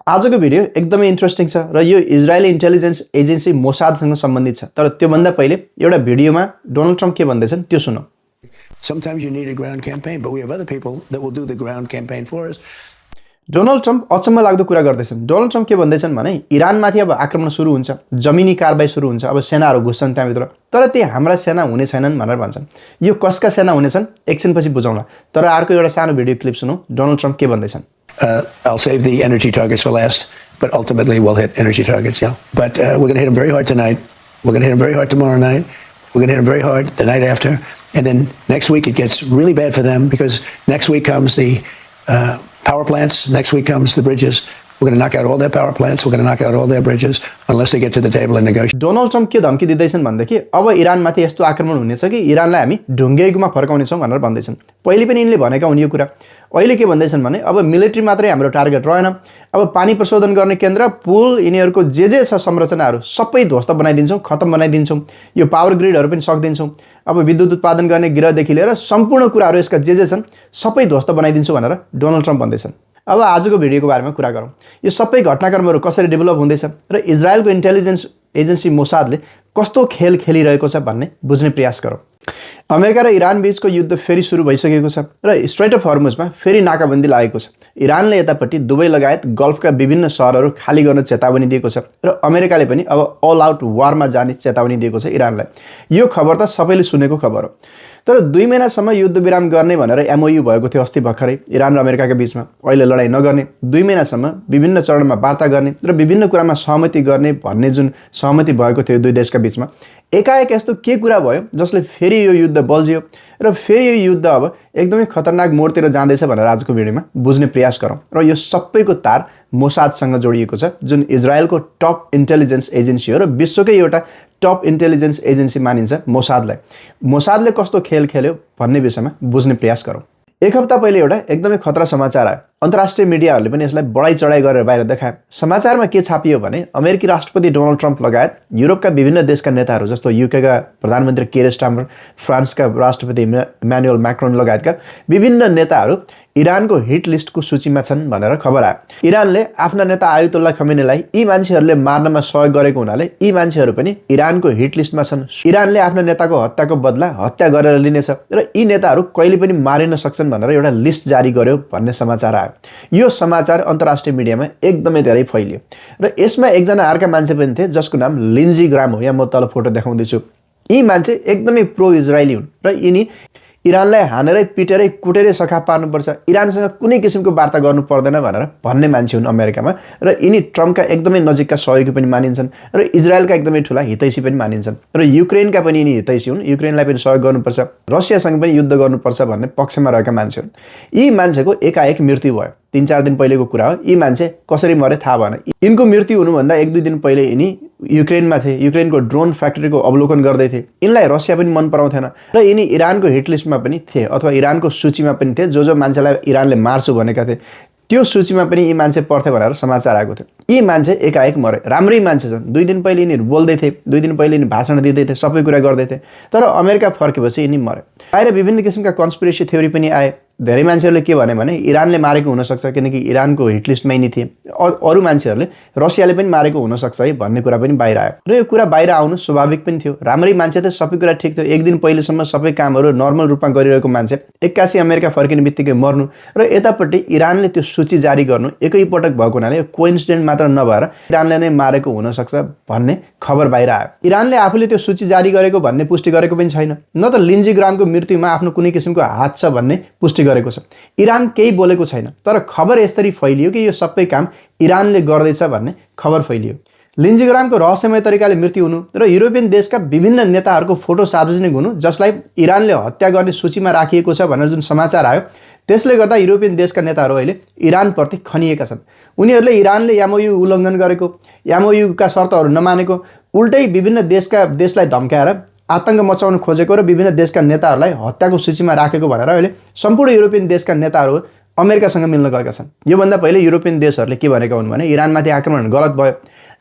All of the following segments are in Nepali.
आजको भिडियो एकदमै इन्ट्रेस्टिङ छ र यो इजरायली इन्टेलिजेन्स एजेन्सी मोसादसँग सम्बन्धित छ। तर त्योभन्दा पहिले एउटा भिडियोमा डोनाल्ड ट्रम्प के भन्दैछन् त्यो सुनौ। Sometimes you need a ground campaign, but we have other people that will do the ground campaign for us. Donald Trump अचम्म लाग्दो कुरा गर्दैछन्। डोनाल्ड ट्रम्प के भन्दैछन् भने इरानमाथि अब आक्रमण सुरु हुन्छ, जमिनी कारबाही सुरु हुन्छ, अब सेनाहरू घुस्छन् त्यहाँभित्र, तर ती हाम्रा सेना हुने छैनन् भनेर भन्छन्। यो कसका सेना हुनेछन् एकछिनपछि बुझौँला। तर अर्को एउटा सानो भिडियो क्लिप सुनौ डोनाल्ड ट्रम्प के भन्दैछन्। I'll save the energy targets for last, but ultimately we'll hit energy targets, yeah. But we're going to hit them very hard tonight. We're going to hit them very hard tomorrow night. We're going to hit them very hard the night after. And then next week it gets really bad for them because next week comes the power plants. Next week comes the bridges. We're going to knock out all their power plants. We're going to knock out all their bridges unless they get to the table and negotiate. Donald Trump के धम्की दिँदैछन् भनेदेखि अब इरानमाथि यस्तो आक्रमण हुनेछ कि इरानलाई हामी ढुङ्गे युगमा फर्काउनेछौँ भनेर भन्दैछन्। पहिले पनि यिनले भनेका हुन् यो कुरा। अहिले के भन्दैछन् भने अब मिलिट्री मात्रै हाम्रो टार्गेट रहेन, अब पानी प्रशोधन गर्ने केन्द्र, पुल, यिनीहरूको जे छ संरचनाहरू सबै ध्वस्त बनाइदिन्छौँ, खत्तम बनाइदिन्छौँ। यो पावर ग्रिडहरू पनि सक्दिन्छौँ। अब विद्युत उत्पादन गर्ने गृहदेखि लिएर सम्पूर्ण कुराहरू यसका जे छन् सबै ध्वस्त बनाइदिन्छौँ भनेर डोनाल्ड ट्रम्प भन्दैछन्। अब आजको भिडियोको बारेमा कुरा गरौँ। यो सबै घटनाक्रमहरू कसरी डेभलप हुँदैछ र इजरायलको इन्टेलिजेन्स एजेन्सी मोसादले कस्तो खेल खेलिरहेको छ भन्ने बुझ्ने प्रयास गरौँ। अमेरिका र इरान बीचको युद्ध फेरि सुरु भइसकेको छ र स्ट्रेट अफ हर्मुजमा फेरि नाकाबन्दी लागेको छ। इरानले यतापट्टि दुबई लगायत गल्फका विभिन्न सहरहरू खाली गर्न चेतावनी दिएको छ र अमेरिकाले पनि अब अल आउट वारमा जाने चेतावनी दिएको छ इरानलाई। यो खबर त सबैले सुनेको खबर हो। तर 2 महिनासम्म युद्ध विराम गर्ने भनेर एमओयू भएको थियो अस्ति भर्खरै इरान र अमेरिकाका बीचमा। अहिले लडाईँ नगर्ने, 2 महिनासम्म विभिन्न चरणमा वार्ता गर्ने र विभिन्न कुरामा सहमति गर्ने भन्ने जुन सहमति भएको थियो दुई देशका बीचमा, एकाएक यस्तो के कुरा भयो जसले फेरि यो युद्ध बल्झियो र फेरि यो युद्ध अब एकदमै खतरनाक मोडतिर जाँदैछ भनेर आजको भिडियोमा बुझ्ने प्रयास गरौँ। र यो सबैको तार मोसादसँग जोडिएको छ, जुन इजरायलको टप इन्टेलिजेन्स एजेन्सी हो र विश्वकै एउटा टप इन्टेलिजेन्स एजेन्सी मानिन्छ मोसादलाई। मोसादले कस्तो खेल खेल्यो भन्ने विषयमा बुझ्ने प्रयास गरौँ। एक हप्ता पहिले एउटा एकदमै खतरा समाचार आयो। अन्तर्राष्ट्रिय मिडियाहरूले पनि यसलाई बढाइ चढाइ गरेर बाहिर देखाए। समाचारमा के छापियो भने अमेरिकी राष्ट्रपति डोनाल्ड ट्रम्प लगायत युरोपका विभिन्न देशका नेताहरू जस्तो युकेका प्रधानमन्त्री केयर स्टार्मर, फ्रान्सका राष्ट्रपति इमानुएल मैक्रोन लगायतका विभिन्न नेताहरू इरानको हिट लिस्टको सूचीमा छन् भनेर खबर आयो। इरानले आफ्ना नेता आयतुल्लाह खमेनीलाई यी मान्छेहरूले मार्नमा सहयोग गरेको हुनाले यी मान्छेहरू पनि इरानको हिट लिस्टमा छन्। इरानले आफ्ना नेताको हत्याको बदला हत्या गरेर लिनेछ र यी नेताहरू कहिले पनि मारिन सक्छन् भनेर एउटा लिस्ट जारी गर्यो भन्ने समाचार आयो। यो समाचार अन्तर्राष्ट्रिय मिडियामा एकदमै धेरै फैलियो र यसमा एकजना अर्का मान्छे पनि थिए जसको नाम लिन्जी ग्राम हो। यहाँ म तल फोटो देखाउँदैछु। यी मान्छे एकदमै प्रो इजरायली हुन् र यिनी इरानलाई हानेरै पिटेरै कुटेरै सखा पार्नुपर्छ, इरानसँग कुनै किसिमको वार्ता गर्नु पर्दैन भनेर भन्ने मान्छे हुन् अमेरिकामा। र यिनी ट्रम्पका एकदमै नजिकका सहयोगी पनि मानिन्छन् र इजरायलका एकदमै ठुला हितैषी पनि मानिन्छन् र युक्रेनका पनि यिनी हितैषी हुन्। युक्रेनलाई पनि सहयोग गर्नुपर्छ, रसियासँग पनि युद्ध गर्नुपर्छ भन्ने पक्षमा रहेका मान्छे हुन्। यी मान्छेको एकाएक मृत्यु भयो। 3-4 दिन पहिलेको कुरा हो। यी मान्छे कसरी मरे थाहा भएन। यिनको मृत्यु हुनुभन्दा 1-2 दिन पहिले यिनी युक्रेनमा थिए, युक्रेनको ड्रोन फ्याक्ट्रीको अवलोकन गर्दै थिए। यिनलाई रसिया पनि मन पराउँथेन र यिनी इरानको हिट लिस्टमा पनि थिए अथवा इरानको सूचीमा पनि थिए। जो मान्छेलाई इरानले मार्छु भनेका थिए त्यो सूचीमा पनि यी मान्छे पर्थे भनेर समाचार आएको थियो। यी मान्छे एकाएक मरे। राम्रै मान्छे छन्। 2 दिन पहिले यिनीहरू बोल्दै थिए, 2 दिन पहिले यिनी भाषण दिँदै थिए, सबै कुरा गर्दै थिए। तर अमेरिका फर्केपछि यिनी मरे। बाहिर विभिन्न किसिमका कन्स्पिरेसी थ्योरी पनि आए। धेरै मान्छेहरूले के भने इरानले मारेको हुनसक्छ किनकि इरानको हिट लिस्टमै नि थिए। अरू मान्छेहरूले रसियाले पनि मारेको हुनसक्छ है भन्ने कुरा पनि बाहिर आयो र यो कुरा बाहिर आउनु स्वाभाविक पनि थियो। राम्रै मान्छे थियो, सबै कुरा ठिक थियो। 1 दिन पहिलेसम्म सबै कामहरू नर्मल रूपमा गरिरहेको मान्छे 81 अमेरिका फर्किने बित्तिकै मर्नु र यतापट्टि इरानले त्यो सूची जारी गर्नु एकैपटक भएको हुनाले यो कोइन्सिडेन्ट मात्र नभएर इरानले नै मारेको हुनसक्छ भन्ने खबर बाहिर आयो। इरानले आफूले त्यो सूची जारी गरेको भन्ने पुष्टि गरेको पनि छैन, न त लिन्जी ग्रामको मृत्युमा आफ्नो कुनै किसिमको हात छ भन्ने पुष्टि गरेको छ। इरान केही बोलेको छैन, तर खबर यसरी फैलियो कि यो सबै काम इरानले गर्दैछ भन्ने खबर फैलियो। लिन्जी ग्रामको रहस्यमय तरिकाले मृत्यु हुनु र युरोपियन देशका विभिन्न नेताहरूको फोटो सार्वजनिक हुनु जसलाई इरानले हत्या गर्ने सूचीमा राखिएको छ भनेर जुन समाचार आयो, त्यसले गर्दा युरोपियन देशका नेताहरू अहिले इरानप्रति खनिएका छन्। उनीहरूले इरानले एमओयू उल्लङ्घन गरेको, एमओयूका शर्तहरू नमानेको, उल्टै विभिन्न देशलाई धम्काएर आतंक मचाउन खोजेको र विभिन्न देशका नेताहरूलाई हत्याको सूचीमा राखेको भनेर अहिले सम्पूर्ण युरोपियन देशका नेताहरू अमेरिकासँग मिल्न गएका छन्। योभन्दा पहिले युरोपियन देशहरूले के भनेका हुन् भने इरानमाथि आक्रमण गलत भयो,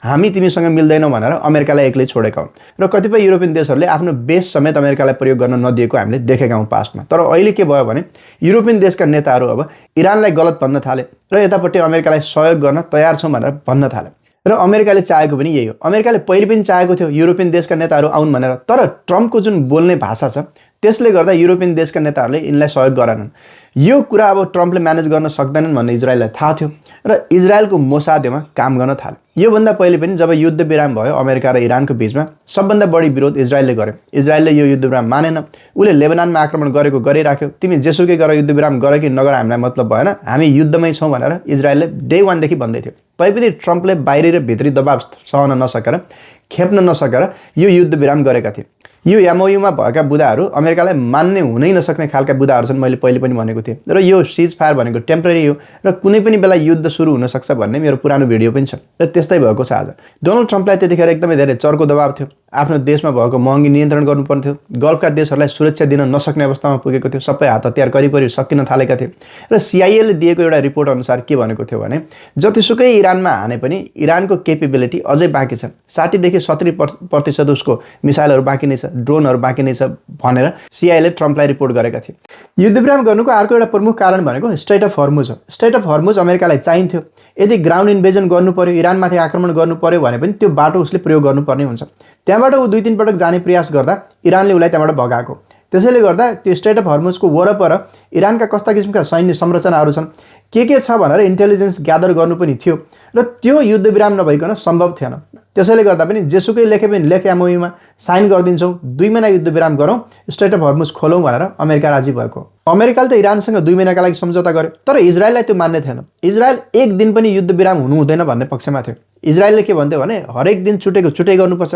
हामी तिमीसँग मिल्दैनौँ भनेर अमेरिकालाई एक्लै छोडेका हुन् र कतिपय युरोपियन देशहरूले आफ्नो बेस समेत अमेरिकालाई प्रयोग गर्न नदिएको हामीले देखेका हौँ पास्टमा। तर अहिले के भयो भने युरोपियन देशका नेताहरू अब इरानलाई गलत भन्न थाले र यतापट्टि अमेरिकालाई सहयोग गर्न तयार छौँ भनेर भन्न थाले। र अमेरिकाले चाहेको पनि यही हो। अमेरिकाले पहिले पनि चाहेको थियो युरोपियन देशका नेताहरू आउन् भनेर, तर ट्रम्पको जुन बोल्ने भाषा छ त्यसले गर्दा युरोपियन देशका नेताहरूले यिनलाई सहयोग गरेनन्। यो कुरा अब ट्रम्पले म्यानेज गर्न सक्दैनन् भन्ने इजरायललाई थाहा थियो र इजरायलको मोसादमा काम गर्न थाल्यो। योभन्दा पहिले पनि जब युद्ध विराम भयो अमेरिका र इरानको बीचमा, सबभन्दा बढी विरोध इजरायलले गर्यो। इजरायलले यो युद्ध विराम मानेन, उसले लेबनानमा आक्रमण गरेको गरिराख्यो। तिमी जेसुकै गर, युद्ध विराम गर कि नगर हामीलाई मतलब भएन, हामी युद्धमै छौँ भनेर इजरायलले डे 1 देखि भन्दै थियो। तैपनि ट्रम्पले बाहिरी र भित्री दबाब सहन नसकेर, खेप्न नसकेर यो युद्ध विराम गरेका थिए। यो एमओयूमा भएका बुदाहरू अमेरिकालाई मान्ने हुनै नसक्ने खालका बुदाहरू छन्, मैले पहिले पनि भनेको थिएँ। र यो सिज फायर भनेको टेम्परेरी हो र कुनै पनि बेला युद्ध सुरु हुनसक्छ भन्ने मेरो पुरानो भिडियो पनि छ र त्यस्तै भएको छ आज। डोनाल्ड ट्रम्पलाई त्यतिखेर एकदमै धेरै चर्को दबाब थियो। आफ्नो देशमा भएको महँगी नियन्त्रण गर्नुपर्ने थियो। गल्फका देशहरूलाई सुरक्षा दिन नसक्ने अवस्थामा पुगेको थियो। सबै हात हतियार करिब सकिन थालेका थिए र सिआइएले दिएको एउटा रिपोर्ट अनुसार के भनेको थियो भने जतिसुकै इरानमा हाने पनि इरानको केपेबिलिटी अझै बाँकी छ। 60 देखि 70% उसको मिसाइलहरू बाँकी नै छ, ड्रोनहरू बाँकी नै छ भनेर सिआइएले ट्रम्पलाई रिपोर्ट गरेका थिए। युद्धविराम गर्नुको अर्को एउटा प्रमुख कारण भनेको स्ट्रेट अफ हर्मुज हो। स्ट्रेट अफ हर्मुज अमेरिकालाई चाहिन्थ्यो। यदि ग्राउन्ड इन्भेजन गर्नु पर्यो, इरानमाथि आक्रमण गर्नु पर्यो भने पनि त्यो बाटो उसले प्रयोग गर्नुपर्ने हुन्छ। त्यहाँबाट ऊ 2-3 पटक जाने प्रयास गर्दा इरानले उसलाई त्यहाँबाट भगाएको। त्यसैले गर्दा त्यो स्ट्रेट अफ हर्मुजको वरपर इरानका कस्ता किसिमका सैन्य संरचनाहरू छन्, के छ भनेर इन्टेलिजेन्स ग्यादर गर्नु पनि थियो र त्यो युद्धविराम नभइकन सम्भव थिएन। त्यसैले गर्दा पनि जेसुकै लेखे पनि लेख एमओयूमा साइन गरिदिन्छौँ, 2 महिना युद्धविराम गरौँ, स्ट्रेट अफ हर्मुज खोलौँ भनेर अमेरिका राजी भएको। अमेरिकाले त इरानसँग 2 महिनाका लागि सम्झौता गर्यो, तर इजरायललाई त्यो मान्ने थिएन। इजरायल एक दिन पनि युद्धविराम हुनु हुँदैन भन्ने पक्षमा थियो। इजरायलले के भन्थ्यो भने हरेक दिन छुटेको छुटै गर्नुपर्छ,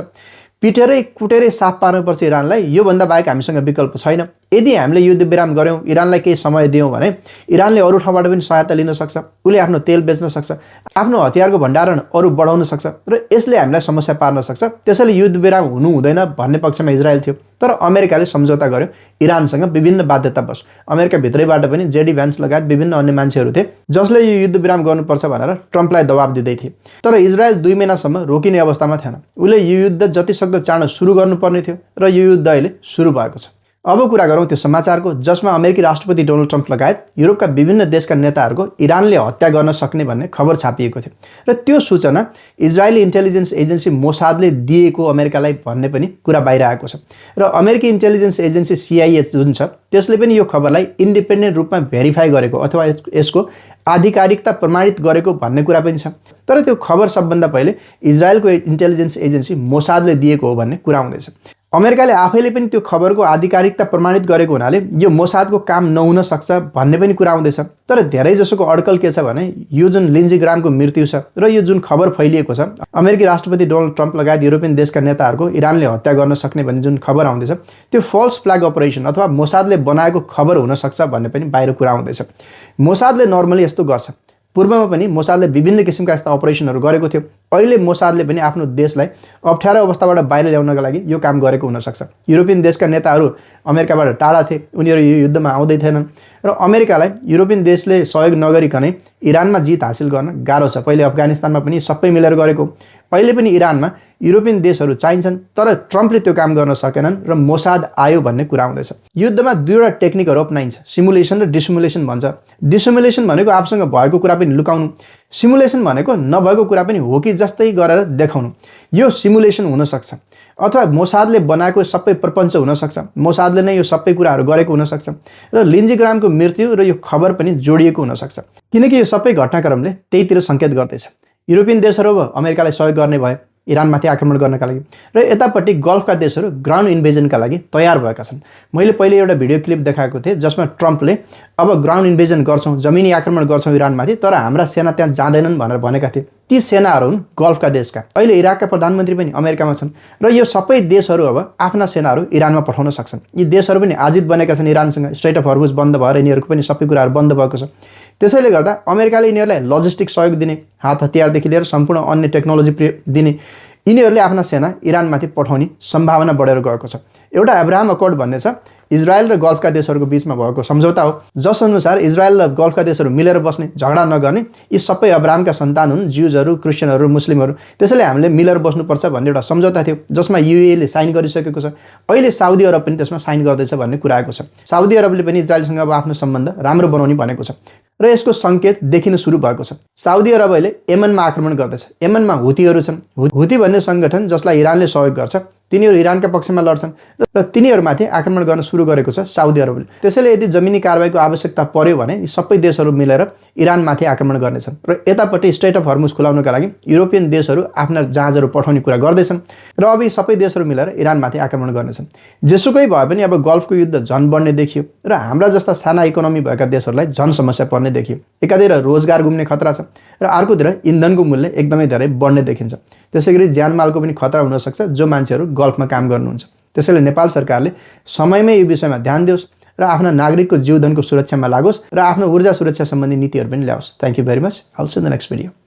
पिटेरै कुटेरै साफ पार्नुपर्छ इरानलाई, योभन्दा बाहेक हामीसँग विकल्प छैन। यदि हामीले युद्धविराम गऱ्यौँ, इरानलाई केही समय दियौँ भने इरानले अरू ठाउँबाट पनि सहायता लिन सक्छ, उसले आफ्नो तेल बेच्न सक्छ, आफ्नो हतियारको भण्डारण अरू बढाउन सक्छ र यसले हामीलाई समस्या पार्न सक्छ। त्यसैले युद्धविराम हुनु हुँदैन भन्ने पक्षमा इजरायल थियो। तर अमेरिकाले सम्झौता गर्यो इरानसँग विभिन्न बाध्यतावश। अमेरिका भित्रैबाट पनि जेडी भ्यान्स लगायत विभिन्न अन्य मान्छेहरू थिए जसले यो युद्धविराम गर्नुपर्छ भनेर ट्रम्पलाई दबाब दिँदै थिए। तर इजरायल 2 महिनासम्म रोकिने अवस्थामा थिएन। उसले यो युद्ध जतिसक्दो चाँडो सुरु गर्नुपर्ने थियो र यो युद्ध अहिले सुरु भएको छ। अब कुरा गरौँ त्यो समाचारको जसमा अमेरिकी राष्ट्रपति डोनाल्ड ट्रम्प लगायत युरोपका विभिन्न देशका नेताहरूको इरानले हत्या गर्न सक्ने भन्ने खबर छापिएको थियो र त्यो सूचना इजरायली इन्टेलिजेन्स एजेन्सी मोसादले दिएको अमेरिकालाई भन्ने पनि कुरा बाहिर आएको छ। र अमेरिकी इन्टेलिजेन्स एजेन्सी CIA जुन छ त्यसले पनि यो खबरलाई इन्डिपेन्डेन्ट रूपमा भेरिफाई गरेको अथवा यसको आधिकारिकता प्रमाणित गरेको भन्ने कुरा पनि छ। तर त्यो खबर सबभन्दा पहिले इजरायलको इन्टेलिजेन्स एजेन्सी मोसादले दिएको हो भन्ने कुरा आउँदैछ। अमेरिकाले आफैले पनि त्यो खबरको आधिकारिकता प्रमाणित गरेको हुनाले यो मोसादको काम नहुन सक्छ भन्ने पनि कुरा आउँदैछ। तर धेरै जसोको अड्कल के छ भने यो जुन लिन्जी ग्रामको मृत्यु छ र यो जुन खबर फैलिएको छ अमेरिकी राष्ट्रपति डोनाल्ड ट्रम्प लगायत युरोपियन देशका नेताहरूको इरानले हत्या गर्न सक्ने भन्ने जुन खबर आउँदैछ त्यो फल्स फ्ल्याग अपरेसन अथवा मोसादले बनाएको खबर हुन सक्छ भन्ने पनि बाहिर कुरा आउँदैछ। मोसादले नर्मली यस्तो गर्छ। पूर्वमा पनि मोसादले विभिन्न किसिमका यस्ता अपरेसनहरू गरेको थियो। अहिले मोसादले पनि आफ्नो देशलाई अप्ठ्यारो अवस्थाबाट बाहिर ल्याउनका लागि यो काम गरेको हुनसक्छ। युरोपियन देशका नेताहरू अमेरिकाबाट टाढा थिए, उनीहरू यो युद्धमा आउँदै थिएनन् र अमेरिकालाई युरोपियन देशले सहयोग नगरिकनै इरानमा जित हासिल गर्न गाह्रो छ। पहिले अफगानिस्तानमा पनि सबै मिलेर गरेको, अहिले पनि इरानमा युरोपियन देशहरू चाहिन्छन्, तर ट्रम्पले त्यो काम गर्न सकेनन् र मोसाद आयो भन्ने कुरा आउँदैछ। युद्धमा 2वटा टेक्निकहरू अपनाइन्छ, सिमुलेसन र डिसिमुलेसन भन्छ। डिसिमुलेसन भनेको आफूसँग भएको कुरा पनि लुकाउनु, सिमुलेसन भनेको नभएको कुरा पनि हो कि जस्तै गरेर देखाउनु। यो सिमुलेसन हुनसक्छ अथवा मोसादले बनाएको सबै प्रपञ्च हुनसक्छ, मोसादले नै यो सबै कुराहरू गरेको हुनसक्छ र लिन्जी ग्रामको मृत्यु र यो खबर पनि जोडिएको हुनसक्छ, किनकि यो सबै घटनाक्रमले त्यहीतिर सङ्केत गर्दैछ। युरोपियन देशहरू अब अमेरिकालाई सहयोग गर्ने भए इरानमाथि आक्रमण गर्नका लागि र यतापट्टि गल्फका देशहरू ग्राउन्ड इन्भेजनका लागि तयार भएका छन्। मैले पहिले एउटा भिडियो क्लिप देखाएको थिएँ जसमा ट्रम्पले अब ग्राउन्ड इन्भेजन गर्छौँ, जमिनी आक्रमण गर्छौँ इरानमाथि, तर हाम्रा सेना त्यहाँ जाँदैनन् भनेर भनेका थिए। ती सेनाहरू हुन् गल्फका देशका। अहिले इराकका प्रधानमन्त्री पनि अमेरिकामा छन् र यो सबै देशहरू अब आफ्ना सेनाहरू इरानमा पठाउन सक्छन्। यी देशहरू पनि आजित बनेका छन् इरानसँग। स्ट्रेट अफ हर्मुज बन्द भएर यिनीहरूको पनि सबै कुराहरू बन्द भएको छ। त्यसैले गर्दा अमेरिकाले यिनीहरूलाई लजिस्टिक सहयोग दिने, हात हतियारदेखि लिएर सम्पूर्ण अन्य टेक्नोलोजी दिने, यिनीहरूले आफ्ना सेना इरानमाथि पठाउने सम्भावना बढेर गएको छ। एउटा अब्राहम अकर्ड भन्ने छ, इजरायल र गल्फका देशहरूको बिचमा भएको सम्झौता हो, जस अनुसार इजरायल र गल्फका देशहरू मिलेर बस्ने, झगडा नगर्ने। यी सबै अब्राहमका सन्तान हुन्, ज्युजहरू, क्रिस्चियनहरू, मुस्लिमहरू। त्यसैले हामीले मिलेर बस्नुपर्छ भन्ने एउटा सम्झौता थियो, जसमा युएले साइन गरिसकेको छ। अहिले साउदी अरब पनि त्यसमा साइन गर्दैछ भन्ने कुरा आएको छ। साउदी अरबले पनि इजरायलसँग अब आफ्नो सम्बन्ध राम्रो बनाउने भनेको छ र यसको सङ्केत देखिन सुरु भएको छ। साउदी अरब अहिले यमनमा आक्रमण गर्दैछ। यमनमा हुतीहरू छन्। हुती भन्ने सङ्गठन जसलाई इरानले सहयोग गर्छ, तिनीहरू इरानका पक्षमा लड्छन् र तिनीहरूमाथि आक्रमण गर्न सुरु गरेको छ साउदी अरबले। त्यसैले यदि जमिनी कारबाहीको आवश्यकता पर्यो भने यी सबै देशहरू मिलेर इरानमाथि आक्रमण गर्नेछन् र यतापट्टि स्ट्रेट अफ हर्मुज खुलाउनका लागि युरोपियन देशहरू आफ्ना जहाजहरू पठाउने कुरा गर्दैछन् र अब यी सबै देशहरू मिलेर इरानमाथि आक्रमण गर्नेछन्। जेसुकै भए पनि अब गल्फको युद्ध झन बढ्ने देखियो र हाम्रा जस्ता साना इकोनोमी भएका देशहरूलाई झन समस्या पर्ने देखियो। एकातिर रोजगार गुम्ने खतरा छ र अर्कोतिर इन्धनको मूल्य एकदमै धेरै बढ्ने देखिन्छ। त्यसैगरी ज्यानमालको पनि खतरा हुनसक्छ जो मान्छेहरू गल्फमा काम गर्नुहुन्छ। त्यसैले नेपाल सरकारले समयमै यो विषयमा ध्यान दियोस् र आफ्ना नागरिकको जीवधनको सुरक्षामा लागोस् र आफ्नो ऊर्जा सुरक्षा सम्बन्धी नीतिहरू पनि ल्याओस्। Thank you very much. I'll see in the next video.